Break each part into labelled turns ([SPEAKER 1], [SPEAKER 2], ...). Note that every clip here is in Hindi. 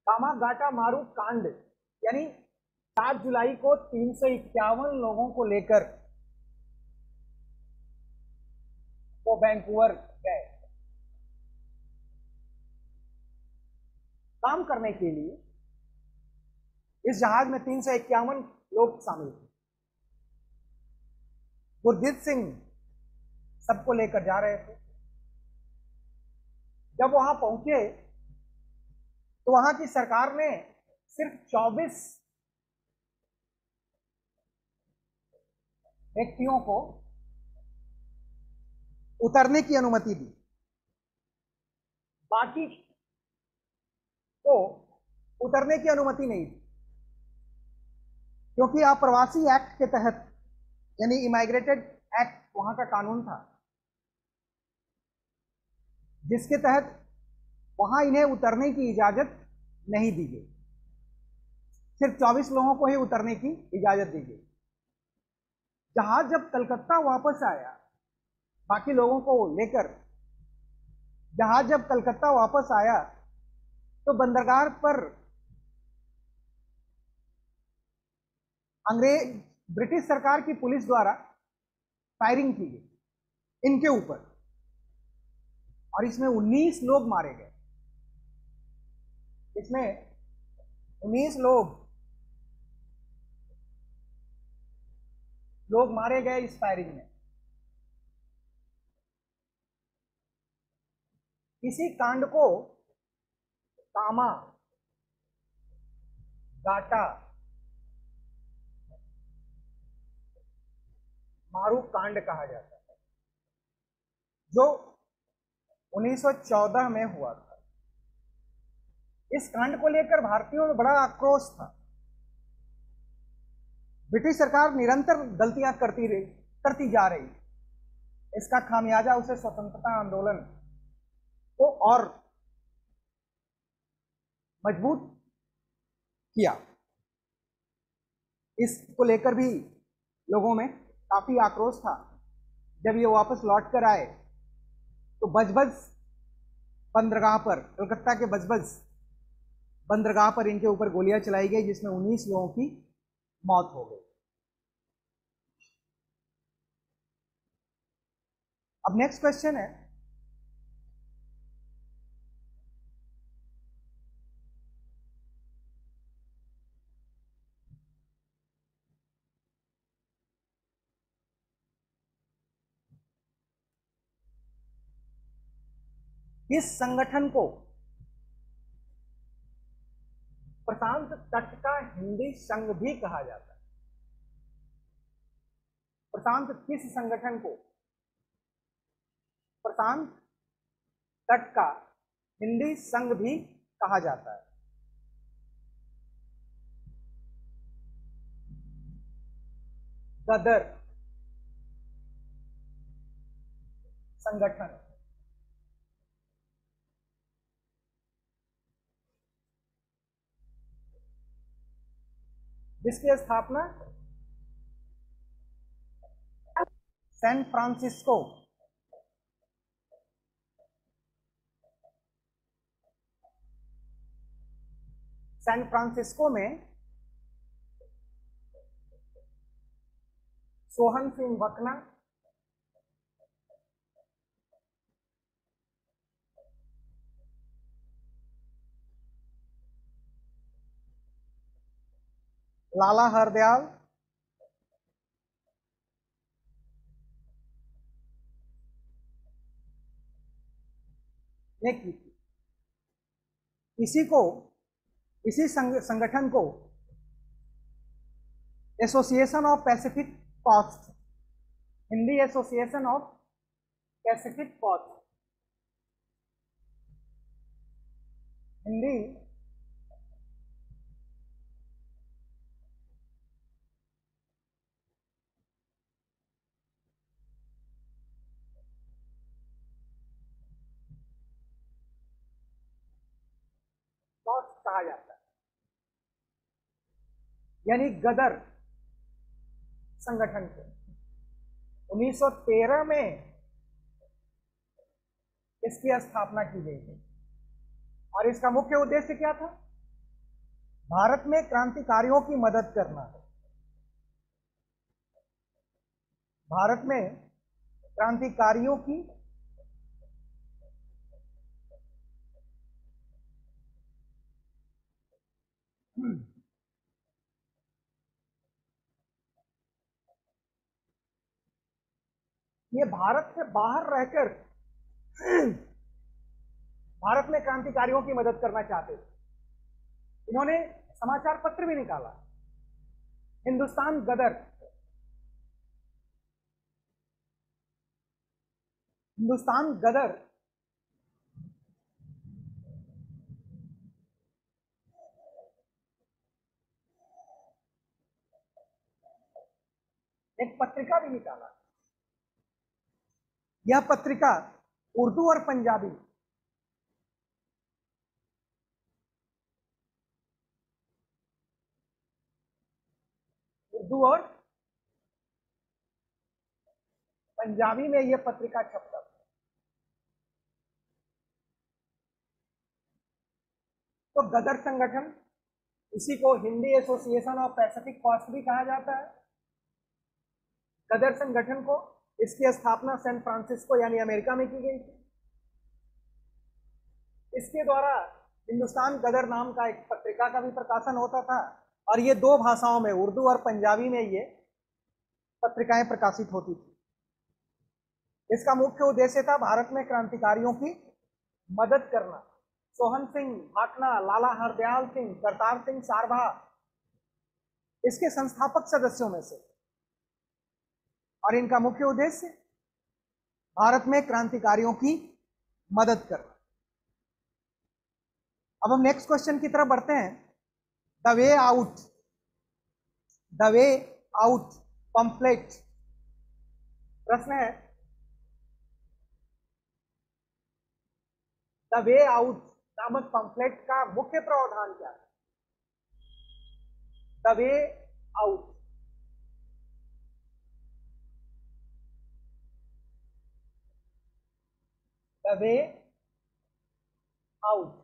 [SPEAKER 1] कामागाटा मारू कांड, यानी 7 जुलाई को 351 लोगों को लेकर वो वैंकूवर गए काम करने के लिए। इस जहाज में 351 लोग शामिल थे। गुरजीत सिंह सबको लेकर जा रहे थे। जब वहां पहुंचे तो वहां की सरकार ने सिर्फ 24 व्यक्तियों को उतरने की अनुमति दी, बाकी को उतरने की अनुमति नहीं दी, क्योंकि अप्रवासी एक्ट के तहत, यानी इमाइग्रेटेड एक्ट वहां का कानून था, जिसके तहत वहां इन्हें उतरने की इजाजत नहीं दी गई। सिर्फ 24 लोगों को ही उतरने की इजाजत दी गई। जहाज जब कलकत्ता वापस आया, बाकी लोगों को लेकर जहाज जब कलकत्ता वापस आया तो बंदरगाह पर ब्रिटिश सरकार की पुलिस द्वारा फायरिंग की गई इनके ऊपर, और इसमें 19 लोग मारे गए। इसमें 19 लोग मारे गए इस फायरिंग में। इसी कांड को कामा गाटा मारू कांड कहा जाता है, जो 1914 में हुआ था। इस कांड को लेकर भारतीयों में बड़ा आक्रोश था। ब्रिटिश सरकार निरंतर गलतियां करती जा रही। इसका खामियाजा उसे स्वतंत्रता आंदोलन को और मजबूत किया। इसको लेकर भी लोगों में काफी आक्रोश था। जब ये वापस लौट कर आए तो बजबज बंदरगाह पर, कलकत्ता के बजबज बंदरगाह पर इनके ऊपर गोलियां चलाई गई, जिसमें 19 लोगों की मौत हो गई। अब नेक्स्ट क्वेश्चन है, किस संगठन को प्रशांत तट का हिंदी संघ भी कहा जाता है? किस संगठन को प्रशांत तट का हिंदी संघ भी कहा जाता है? गदर संगठन। जिसकी स्थापना सैन फ्रांसिस्को में सोहन सिंह बकना, लाला हरदयाल ने की थी। इसी संगठन को Association of Pacific Coast, Hindi Association of Pacific Coast, Hindi coast कहा जाता है, यानी गदर संगठन को 1913 में इसकी स्थापना की गई थी। और इसका मुख्य उद्देश्य क्या था? भारत में क्रांतिकारियों की मदद करना। भारत में क्रांतिकारियों की ये भारत से बाहर रहकर भारत में क्रांतिकारियों की मदद करना चाहते थे। इन्होंने समाचार पत्र भी निकाला, हिंदुस्तान गदर। हिंदुस्तान गदर एक पत्रिका भी निकाला। यह पत्रिका उर्दू और पंजाबी उर्दू और पंजाबी में यह पत्रिका छपता था। तो गदर संगठन, इसी को Hindi Association of Pacific cost भी कहा जाता है। गदर संगठन को, इसकी स्थापना सैन फ्रांसिस्को यानी अमेरिका में की गई थी। इसके द्वारा हिंदुस्तान गदर नाम का एक पत्रिका का भी प्रकाशन होता था, और ये दो भाषाओं में, उर्दू और पंजाबी में ये पत्रिकाएं प्रकाशित होती थी। इसका मुख्य उद्देश्य था भारत में क्रांतिकारियों की मदद करना। सोहन सिंह भाकना, लाला हरदयाल सिंह, करतार सिंह सारभा इसके संस्थापक सदस्यों में से, और इनका मुख्य उद्देश्य भारत में क्रांतिकारियों की मदद करना। अब हम नेक्स्ट क्वेश्चन की तरफ बढ़ते हैं। The way out, the way out pamphlet. प्रश्न है, द वे आउट नामक पंपलेट का मुख्य प्रावधान क्या है? The way out, the way out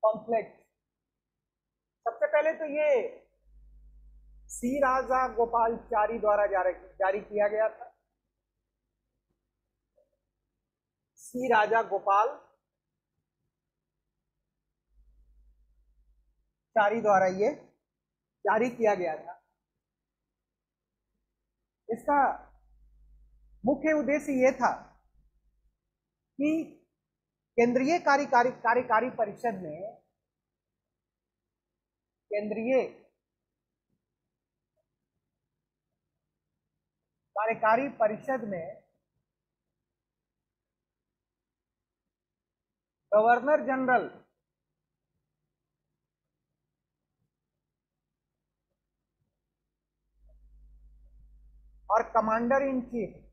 [SPEAKER 1] pamphlet. सबसे पहले तो ये सी राजा गोपालचारी द्वारा जारी किया गया था। सी राजा गोपाल चारी द्वारा ये जारी किया गया था। इसका मुख्य उद्देश्य ये था कि केंद्रीय कार्यकारी परिषद में, केंद्रीय कार्यकारी परिषद में गवर्नर जनरल और कमांडर इन चीफ,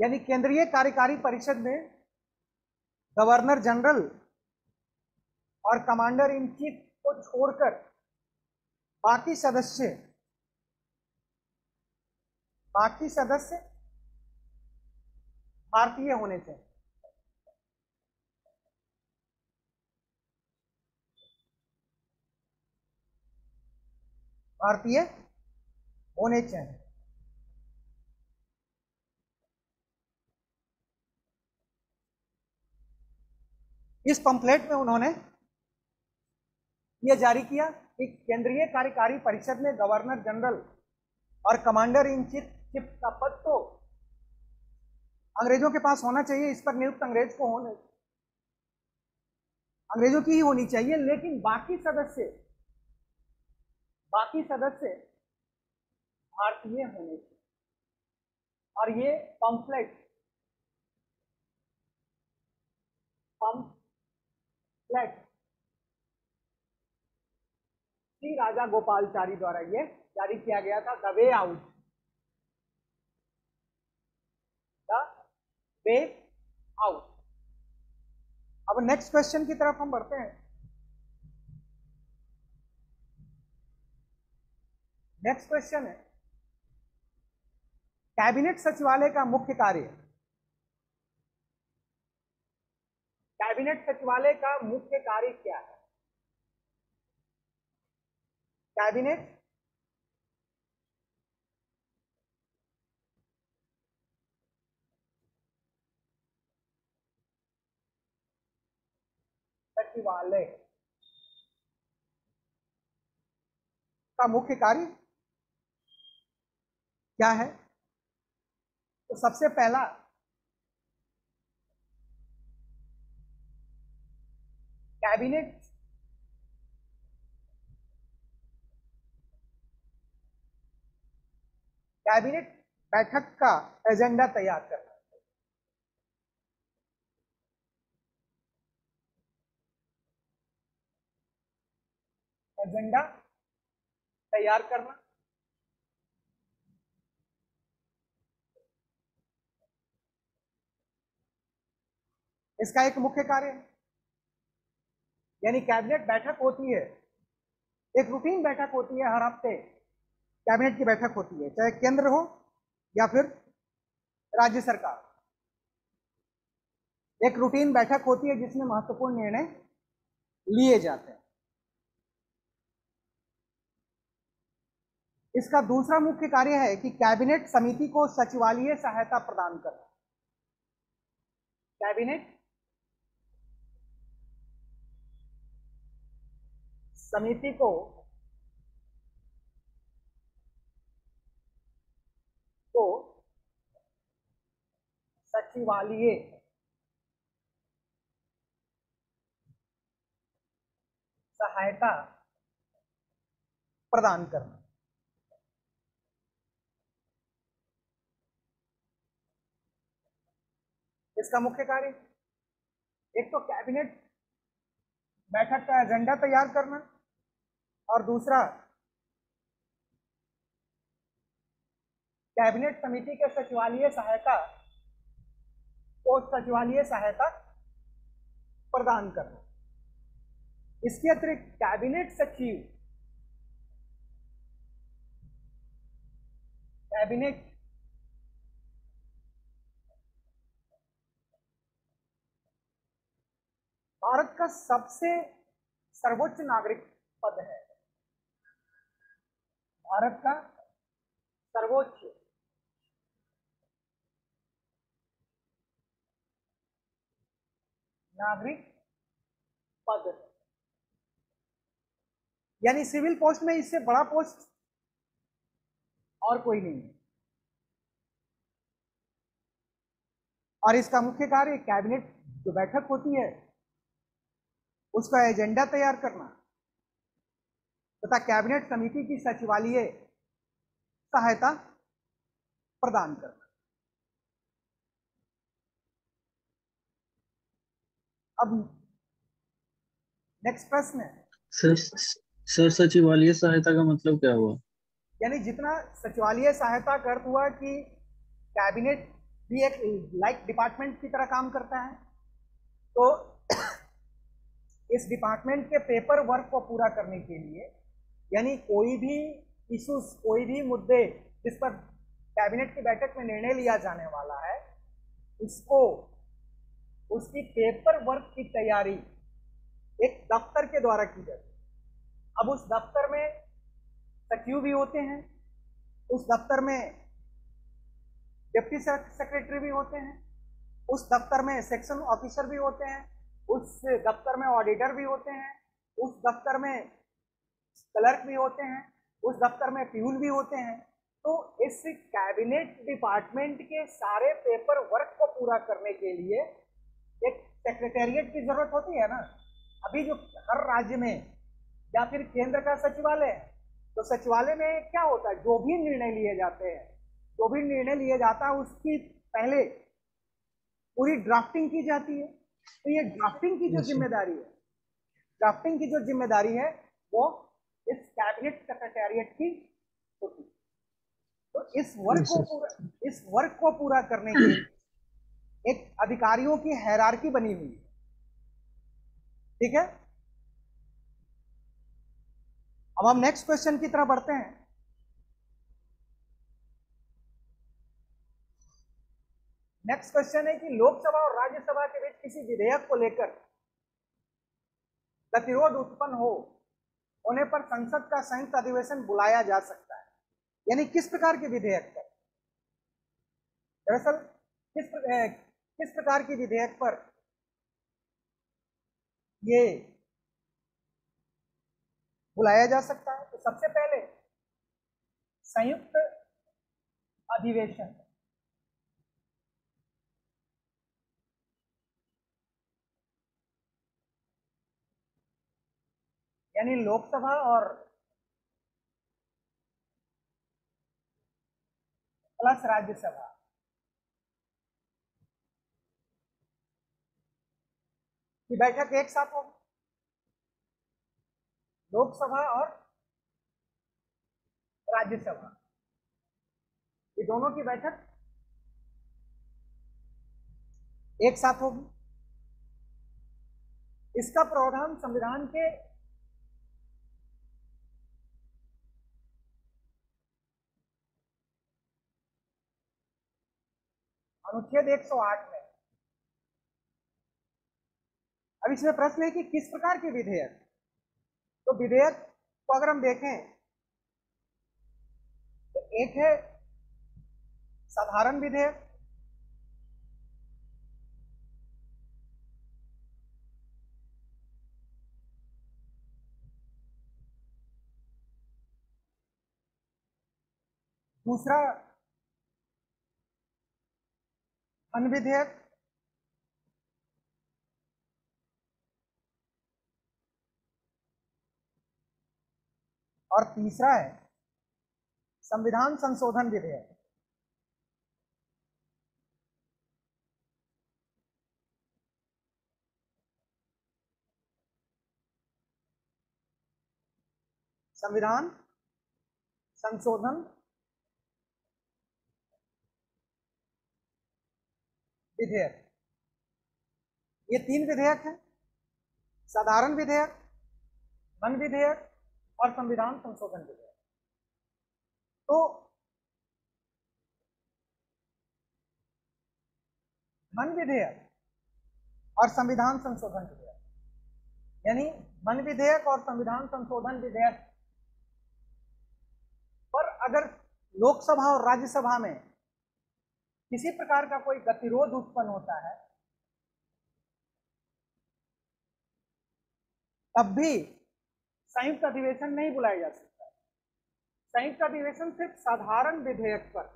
[SPEAKER 1] यानी केंद्रीय कार्यकारी परिषद में गवर्नर जनरल और कमांडर इन चीफ को छोड़कर बाकी सदस्य भारतीय होने चाहिए। भारतीय होने चाहिए। इस पंपलेट में उन्होंने यह जारी किया कि केंद्रीय कार्यकारी परिषद में गवर्नर जनरल और कमांडर इन चीफ का पद तो अंग्रेजों के पास होना चाहिए, इस पर नियुक्त अंग्रेजों की ही होनी चाहिए, लेकिन बाकी सदस्य भारतीय होने चाहिए। और ये पंपलेट श्री राजा गोपालचारी द्वारा ये जारी किया गया था। The way out, the way out. अब नेक्स्ट क्वेश्चन की तरफ हम बढ़ते हैं। नेक्स्ट क्वेश्चन है, कैबिनेट सचिवालय का मुख्य कार्य, कैबिनेट सचिवालय का मुख्य कार्य क्या है? कैबिनेट सचिवालय का मुख्य कार्य क्या है? तो सबसे पहला कैबिनेट बैठक का एजेंडा तैयार करना, एजेंडा तैयार करना, इसका एक मुख्य कार्य है। यानी कैबिनेट बैठक होती है, एक रूटीन बैठक होती है, हर हफ्ते कैबिनेट की बैठक होती है, चाहे केंद्र हो या फिर राज्य सरकार। एक रूटीन बैठक होती है जिसमें महत्वपूर्ण निर्णय लिए जाते हैं। इसका दूसरा मुख्य कार्य है कि कैबिनेट समिति को सचिवालयीय सहायता प्रदान करना। कैबिनेट समिति को सचिवालयीय सहायता प्रदान करना। इसका मुख्य कार्य एक तो कैबिनेट बैठक का एजेंडा तैयार करना और दूसरा कैबिनेट समिति के सचिवालयीय सहायता को सचिवालयीय सहायता प्रदान करना। इसके अतिरिक्त कैबिनेट सचिव कैबिनेट भारत का सबसे सर्वोच्च नागरिक पद है। भारत का सर्वोच्च नागरिक पद है। यानी सिविल पोस्ट में इससे बड़ा पोस्ट और कोई नहीं है। और इसका मुख्य कार्य कैबिनेट जो बैठक होती है उसका एजेंडा तैयार करना तथा कैबिनेट समिति की सचिवालयीय सहायता प्रदान करना। अब नेक्स्ट प्रश्न है
[SPEAKER 2] सर सचिवालय सहायता का मतलब क्या हुआ?
[SPEAKER 1] यानी जितना सचिवालयीय सहायता का अर्थ हुआ कि कैबिनेट भी एक लाइक डिपार्टमेंट की तरह काम करता है, तो इस डिपार्टमेंट के पेपर वर्क को पूरा करने के लिए यानी कोई भी इश्यूज, कोई भी मुद्दे जिस पर कैबिनेट की बैठक में निर्णय लिया जाने वाला है, उसको उसकी पेपर वर्क की तैयारी एक दफ्तर के द्वारा की जाती है। अब उस दफ्तर में सचिव भी होते हैं, उस दफ्तर में डिप्टी सेक्रेटरी भी होते हैं, उस दफ्तर में सेक्शन ऑफिसर भी होते हैं, उस दफ्तर में ऑडिटर भी होते हैं, उस दफ्तर में क्लर्क भी होते हैं, उस दफ्तर में प्यून भी होते हैं। तो इस कैबिनेट डिपार्टमेंट के सारे पेपर वर्क को पूरा करने के लिए एक सेक्रेटेरिएट की जरूरत होती है ना। अभी जो हर राज्य में या फिर केंद्र का सचिवालय है, तो सचिवालय में क्या होता है, जो भी निर्णय लिए जाते हैं, जो भी निर्णय लिए जाता है उसकी पहले पूरी ड्राफ्टिंग की जाती है। तो ये ड्राफ्टिंग की जो जिम्मेदारी है, ड्राफ्टिंग की जो जिम्मेदारी है वो इस कैबिनेट सेक्रेटेरिएट की होती है। तो इस वर्क को पूरा करने के लिए एक अधिकारियों की हायरार्की बनी हुई है। ठीक है, अब हम नेक्स्ट क्वेश्चन की तरफ बढ़ते हैं। नेक्स्ट क्वेश्चन है कि लोकसभा और राज्यसभा के बीच किसी विधेयक को लेकर गतिरोध उत्पन्न होने पर संसद का संयुक्त अधिवेशन बुलाया जा सकता है। यानी किस प्रकार के विधेयक पर, दरअसल किस प्रकार की विधेयक पर ये बुलाया जा सकता है? तो सबसे पहले संयुक्त अधिवेशन, यानी लोकसभा और प्लस राज्यसभा की बैठक एक साथ होगी। लोकसभा और राज्यसभा ये दोनों की बैठक एक साथ होगी। इसका प्रावधान संविधान के अनुच्छेद 108 में। अब इसमें प्रश्न है कि किस प्रकार के विधेयक। तो विधेयक को अगर हम देखें तो एक है साधारण विधेयक, दूसरा धन विधेयक, और तीसरा है संविधान संशोधन विधेयक। संविधान संशोधन विधेयक, ये तीन विधेयक हैं, साधारण विधेयक, वन विधेयक और संविधान संशोधन विधेयक। तो वन विधेयक और संविधान संशोधन विधेयक, यानी वन विधेयक और संविधान संशोधन विधेयक पर अगर लोकसभा और राज्यसभा में किसी प्रकार का कोई गतिरोध उत्पन्न होता है तब भी संयुक्त अधिवेशन नहीं बुलाया जा सकता। संयुक्त अधिवेशन सिर्फ साधारण विधेयक पर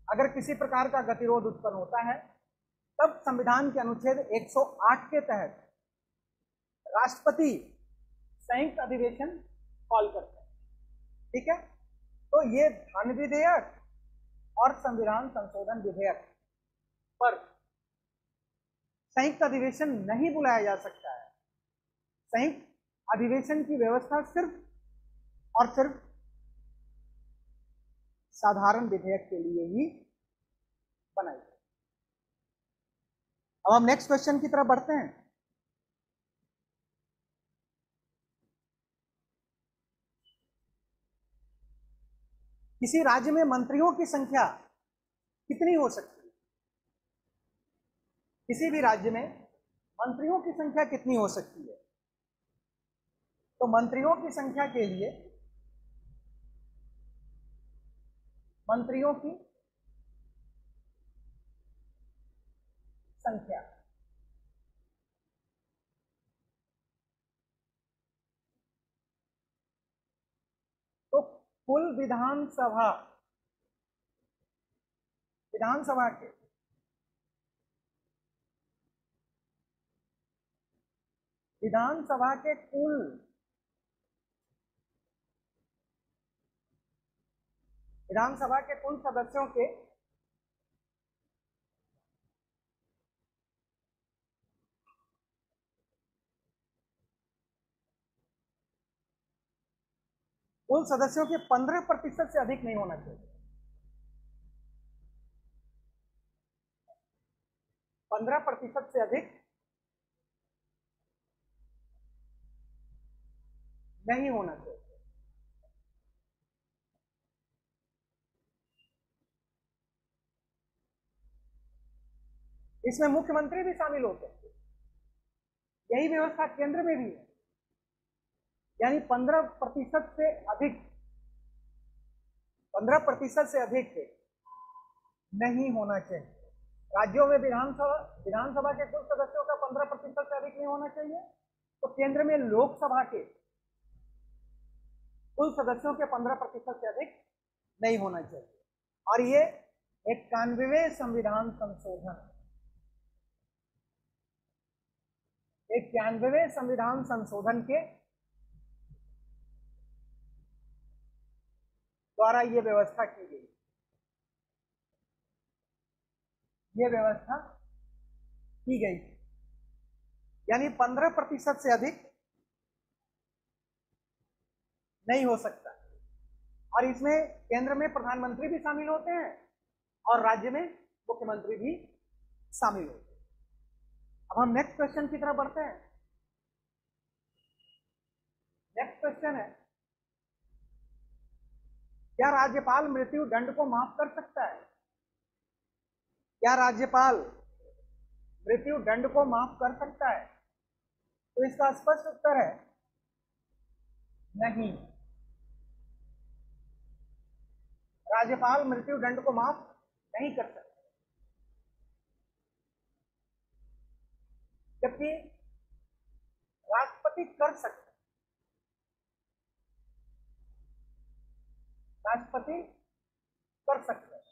[SPEAKER 1] अगर किसी प्रकार का गतिरोध उत्पन्न होता है तब संविधान के अनुच्छेद 108 के तहत राष्ट्रपति संयुक्त अधिवेशन कॉल करते हैं। ठीक है, तो ये धन विधेयक और संविधान संशोधन विधेयक पर संयुक्त अधिवेशन नहीं बुलाया जा सकता है। संयुक्त अधिवेशन की व्यवस्था सिर्फ और सिर्फ साधारण विधेयक के लिए ही बनाई है। अब हम नेक्स्ट क्वेश्चन की तरफ बढ़ते हैं। किसी राज्य में मंत्रियों की संख्या कितनी हो सकती है? किसी भी राज्य में मंत्रियों की संख्या कितनी हो सकती है? तो मंत्रियों की संख्या के लिए मंत्रियों की संख्या तो कुल विधानसभा के कुल सदस्यों के कुल सदस्यों के 15% से अधिक नहीं होना चाहिए। 15% से अधिक नहीं होना चाहिए। इसमें मुख्यमंत्री भी शामिल होते हैं। यही व्यवस्था केंद्र में भी है, यानी 15% से अधिक, 15% से अधिक नहीं होना चाहिए। राज्यों में विधानसभा के कुल सदस्यों का 15% से अधिक नहीं होना चाहिए, तो केंद्र में लोकसभा के कुल सदस्यों के 15% से अधिक नहीं होना चाहिए। और ये 91वें संविधान संशोधन, 91वें संविधान संशोधन के द्वारा ये व्यवस्था की गई, ये व्यवस्था की गई, यानी 15% से अधिक नहीं हो सकता। और इसमें केंद्र में प्रधानमंत्री भी शामिल होते हैं और राज्य में मुख्यमंत्री भी शामिल होते हैं। अब हम नेक्स्ट क्वेश्चन की तरफ बढ़ते हैं। नेक्स्ट क्वेश्चन है, क्या राज्यपाल मृत्यु दंड को माफ कर सकता है? क्या राज्यपाल मृत्यु दंड को माफ कर सकता है? तो इसका स्पष्ट उत्तर है नहीं। राज्यपाल मृत्यु दंड को माफ नहीं कर सकता, जबकि राष्ट्रपति कर सकता है। राष्ट्रपति कर सकता है।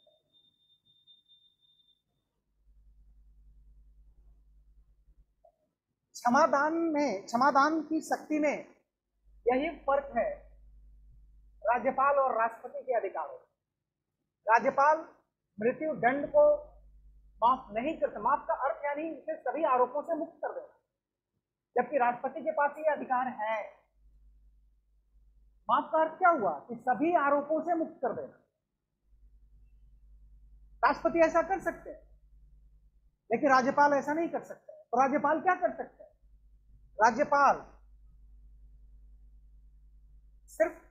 [SPEAKER 1] क्षमादान की शक्ति में यही फर्क है राज्यपाल और राष्ट्रपति के अधिकारों। राज्यपाल मृत्यु दंड को माफ नहीं करता, माफ का अर्थ यानी इसे सभी आरोपों से मुक्त कर देना, जबकि राष्ट्रपति के पास ये अधिकार है। माफ का अर्थ क्या हुआ कि सभी आरोपों से मुक्त कर देना। राष्ट्रपति ऐसा कर सकते हैं, लेकिन राज्यपाल ऐसा नहीं कर सकते। तो राज्यपाल क्या कर सकते हैं? राज्यपाल सिर्फ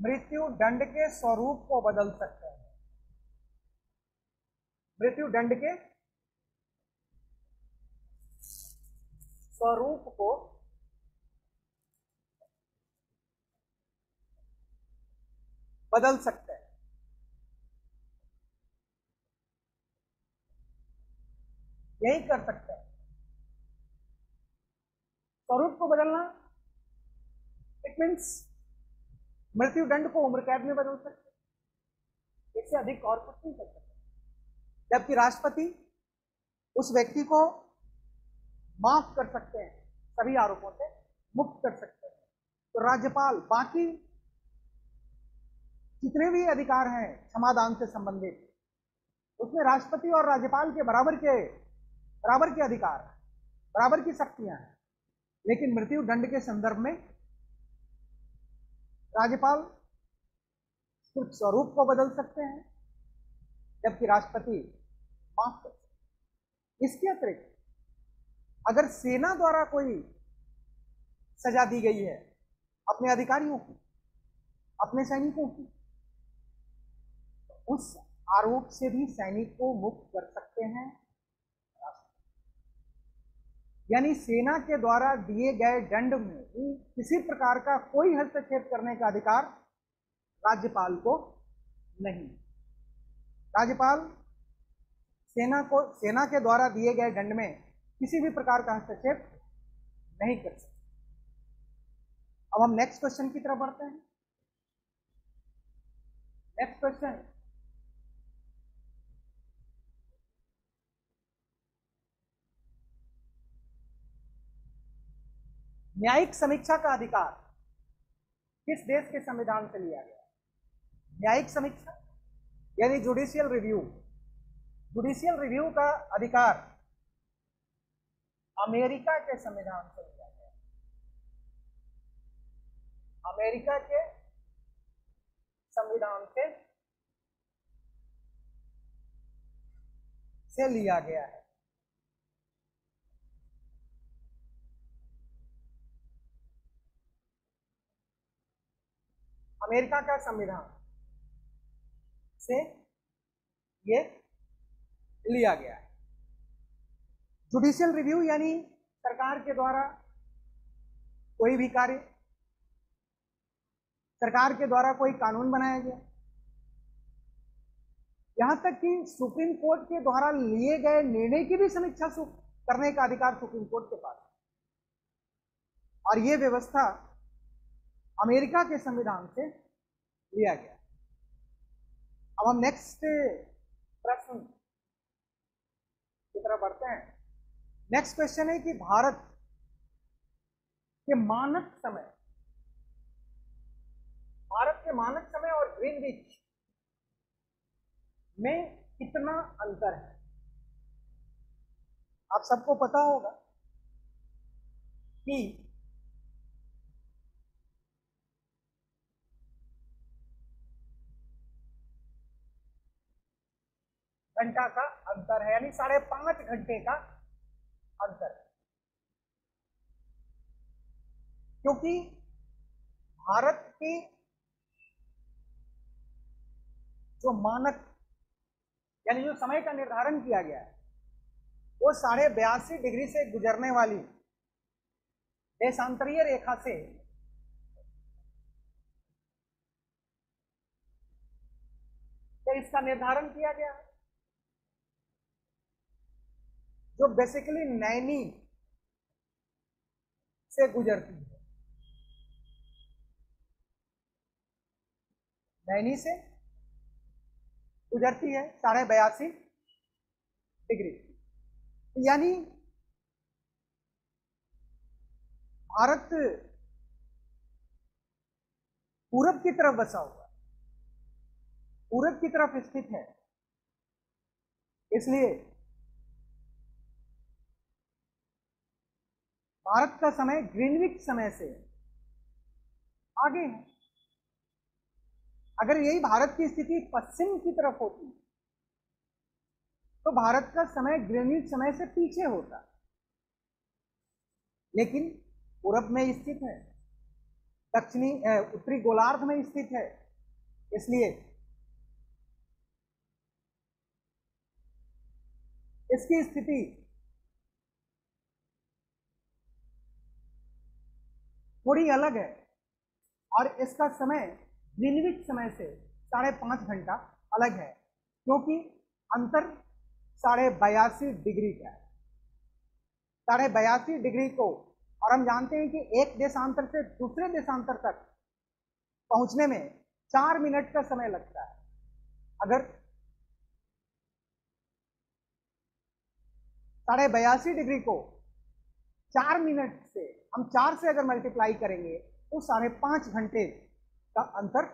[SPEAKER 1] मृत्यु दंड के स्वरूप को बदल सकते हैं। मृत्यु दंड के स्वरूप को बदल सकते हैं। यही कर सकते हैं। स्वरूप को बदलना इट मीन्स मृत्यु दंड को उम्र कैद में बदल सकते हैं, इससे अधिक और कुछ नहीं कर सकते। जबकि राष्ट्रपति उस व्यक्ति को माफ कर सकते हैं, सभी आरोपों से मुक्त कर सकते हैं। तो राज्यपाल बाकी जितने भी अधिकार हैं क्षमादान से संबंधित, उसमें राष्ट्रपति और राज्यपाल के बराबर के अधिकार, बराबर की शक्तियां हैं। लेकिन मृत्यु दंड के संदर्भ में राज्यपाल सिर्फ स्वरूप को बदल सकते हैं, जबकि राष्ट्रपति माफ कर सकते हैं। इसके अतिरिक्त अगर सेना द्वारा कोई सजा दी गई है अपने अधिकारियों की, अपने सैनिकों की, तो उस आरोप से भी सैनिक को मुक्त कर सकते हैं। यानी सेना के द्वारा दिए गए दंड में किसी प्रकार का कोई हस्तक्षेप करने का अधिकार राज्यपाल को नहीं। राज्यपाल सेना के द्वारा दिए गए दंड में किसी भी प्रकार का हस्तक्षेप नहीं कर सकते। अब हम नेक्स्ट क्वेश्चन की तरफ बढ़ते हैं। नेक्स्ट क्वेश्चन, न्यायिक समीक्षा का अधिकार किस देश के संविधान से लिया गया? न्यायिक समीक्षा यानी जुडिशियल रिव्यू, जुडिशियल रिव्यू का अधिकार अमेरिका के संविधान से लिया गया। अमेरिका के संविधान से लिया गया है। अमेरिका का संविधान से ये लिया गया है। जुडिशियल रिव्यू यानी सरकार के द्वारा कोई भी कार्य, सरकार के द्वारा कोई कानून बनाया गया, यहां तक कि सुप्रीम कोर्ट के द्वारा लिए गए निर्णय की भी समीक्षा करने का अधिकार सुप्रीम कोर्ट के पास है। और यह व्यवस्था अमेरिका के संविधान से लिया गया। अब हम नेक्स्ट प्रश्न की तरफ बढ़ते हैं। नेक्स्ट क्वेश्चन है कि भारत के मानक समय, भारत के मानक समय और ग्रीनविच में कितना अंतर है? आप सबको पता होगा कि घंटा का अंतर है, यानी 5.5 घंटे का अंतर है। क्योंकि भारत के जो मानक यानी जो समय का निर्धारण किया गया है वो 82.5 डिग्री से गुजरने वाली देशांतरीय रेखा से इसका निर्धारण किया गया है, जो बेसिकली नैनी से गुजरती है। नैनी से गुजरती है 82.5 डिग्री, यानी भारत पूरब की तरफ बसा हुआ, पूरब की तरफ स्थित है, इसलिए भारत का समय ग्रीनविच समय से आगे है। अगर यही भारत की स्थिति पश्चिम की तरफ होती तो भारत का समय ग्रीनविच समय से पीछे होता, लेकिन पूरब में स्थित है, दक्षिणी उत्तरी गोलार्ध में स्थित है, इसलिए इसकी स्थिति थोड़ी अलग है और इसका समय ग्रीनविच समय से 5.5 घंटा अलग है, क्योंकि अंतर 82.5 डिग्री का है। 82.5 डिग्री को, और हम जानते हैं कि एक देशांतर से दूसरे देशांतर तक पहुंचने में 4 मिनट का समय लगता है। अगर 82.5 डिग्री को 4 मिनट से हम 4 से अगर मल्टीप्लाई करेंगे तो 5.5 घंटे का अंतर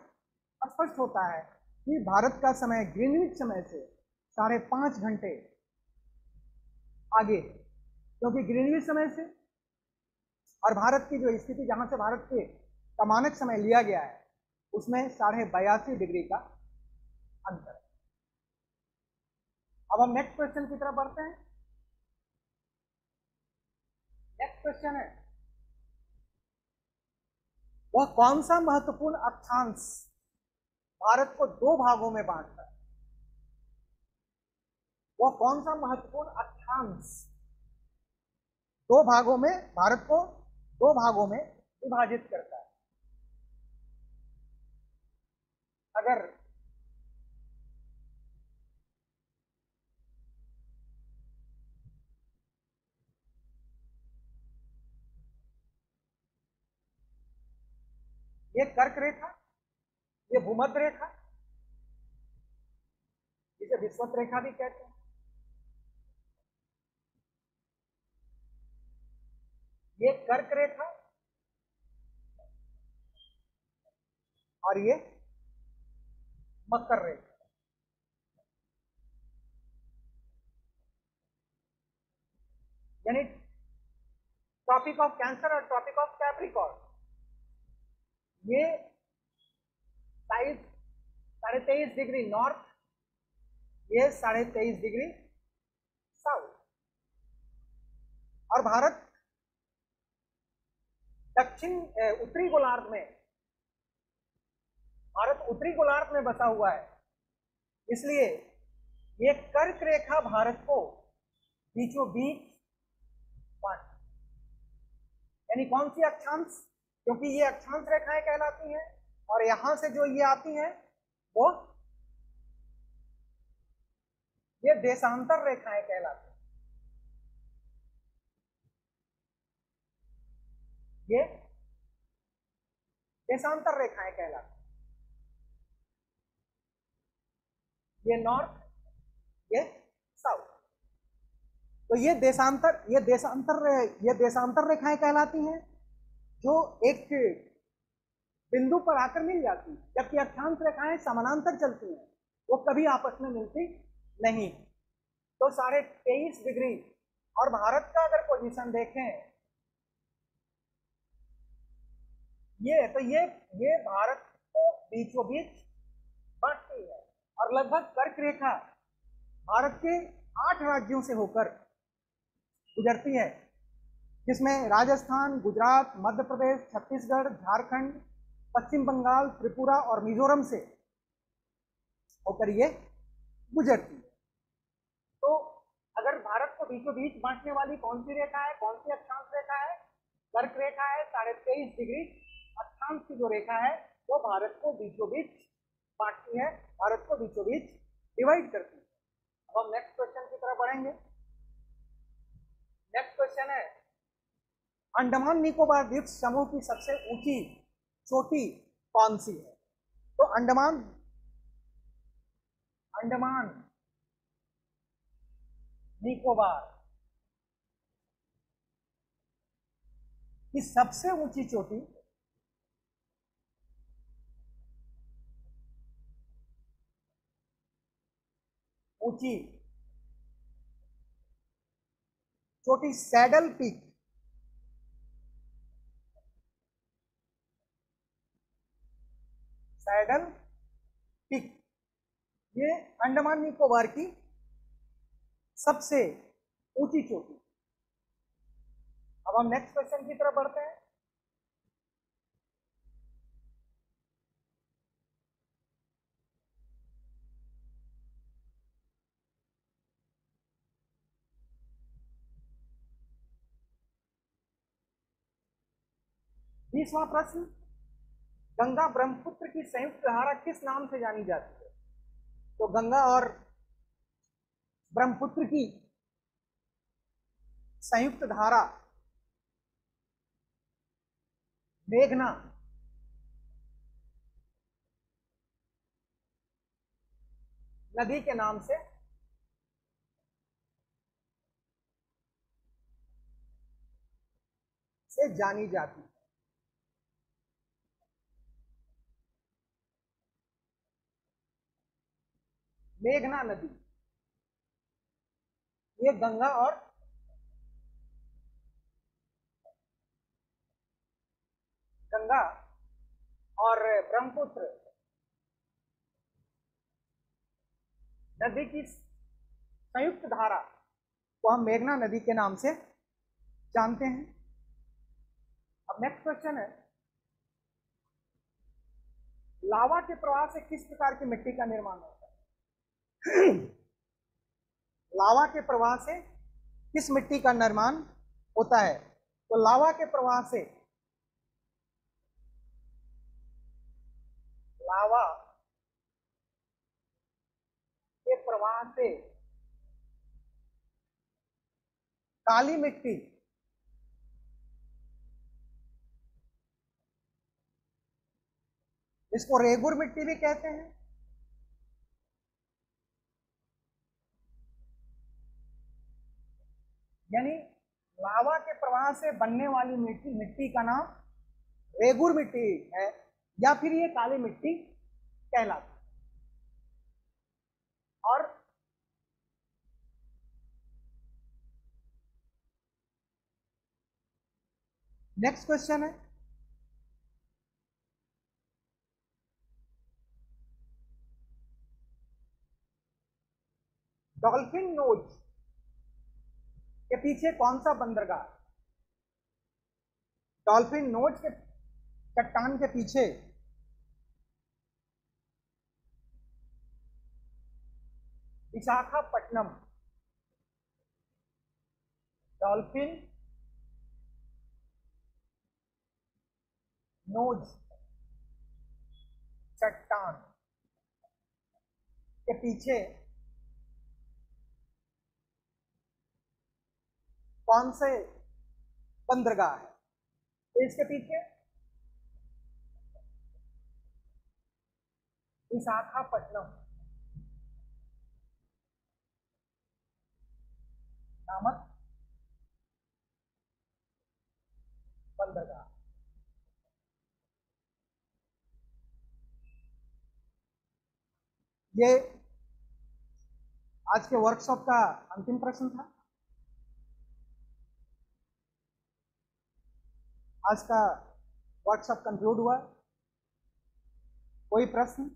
[SPEAKER 1] स्पष्ट होता है कि भारत का समय ग्रीनविच समय से 5.5 घंटे आगे, क्योंकि ग्रीनविच समय से और भारत की जो स्थिति जहां से भारत के का मानक समय लिया गया है उसमें 82.5 डिग्री का अंतर है। अब हम नेक्स्ट क्वेश्चन की तरफ बढ़ते हैं। नेक्स्ट क्वेश्चन है, वह कौन सा महत्वपूर्ण अक्षांश भारत को 2 भागों में बांटता है? वह कौन सा महत्वपूर्ण अक्षांश 2 भागों में, भारत को 2 भागों में विभाजित करता है? अगर ये कर्क रेखा, ये भूमध्य रेखा, इसे विषुवत रेखा भी कहते हैं, ये कर्क रेखा और ये मकर रेखा, यानी ट्रॉपिक ऑफ कैंसर और ट्रॉपिक ऑफ कैप्रिकॉर्न, ये साइज 23.5 डिग्री नॉर्थ, ये 23.5 डिग्री साउथ। और भारत दक्षिण उत्तरी गोलार्ध में, भारत उत्तरी गोलार्ध में बसा हुआ है, इसलिए ये कर्क रेखा भारत को बीचों बीच बांट, यानी कौन सी अक्षांश, क्योंकि ये अक्षांश रेखाएं कहलाती हैं, और यहां से जो ये आती हैं वो ये देशांतर रेखाएं कहलाती हैं। ये देशांतर रेखाएं कहलाती हैं। ये नॉर्थ, ये साउथ। तो ये देशांतर रेखाएं कहलाती हैं, जो एक बिंदु पर आकर मिल जाती है, जबकि अक्षांश रेखाएं समानांतर चलती हैं, वो कभी आपस में मिलती नहीं। तो 23.5 डिग्री, और भारत का अगर पोजीशन देखें ये भारत को बीचों बीच बांटती है, और लगभग कर्क रेखा भारत के 8 राज्यों से होकर गुजरती है, जिसमें राजस्थान, गुजरात, मध्य प्रदेश, छत्तीसगढ़, झारखंड, पश्चिम बंगाल, त्रिपुरा और मिजोरम से होकर ये गुजरती है। तो अगर भारत को बीचों बीच बांटने वाली कौन सी रेखा है, कौन सी अक्षांश रेखा है? कर्क रेखा है 23.5 डिग्री। अक्षांश की जो रेखा है वो भारत को बीचों बीच बांटती है, भारत को बीचों बीच डिवाइड करती है। अब हम नेक्स्ट क्वेश्चन की तरफ बढ़ेंगे। नेक्स्ट क्वेश्चन है, अंडमान निकोबार द्वीप समूह की सबसे ऊंची चोटी कौन सी है? तो अंडमान निकोबार की सबसे ऊंची चोटी सैडल पीक, ये अंडमान निकोबार की सबसे ऊंची चोटी। अब हम नेक्स्ट क्वेश्चन की तरफ बढ़ते हैं। बीसवां प्रश्न, गंगा ब्रह्मपुत्र की संयुक्त धारा किस नाम से जानी जाती है? तो गंगा और ब्रह्मपुत्र की संयुक्त धारा मेघना नदी के नाम से जानी जाती है। मेघना नदी, ये गंगा और ब्रह्मपुत्र नदी की संयुक्त धारा को हम मेघना नदी के नाम से जानते हैं। अब नेक्स्ट क्वेश्चन है, लावा के प्रवाह से किस प्रकार की मिट्टी का निर्माण होता है? लावा के प्रवाह से किस मिट्टी का निर्माण होता है? तो लावा के प्रवाह से काली मिट्टी, इसको रेगुर मिट्टी भी कहते हैं, यानी लावा के प्रवाह से बनने वाली मिट्टी का नाम रेगुर मिट्टी है, या फिर ये काली मिट्टी कहलाती है। और नेक्स्ट क्वेश्चन है, डॉल्फिन नोज के पीछे कौन सा बंदरगाह? डॉल्फिन नोज के चट्टान के पीछे विशाखापट्टनम, डॉल्फिन नोज चट्टान के पीछे कौन से बंदरगाह है? इसके पीछे विशाखापट्टनम नामक बंदरगाह। ये आज के वर्कशॉप का अंतिम प्रश्न था। आज का वर्कशॉप कंक्लूड हुआ। कोई प्रश्न?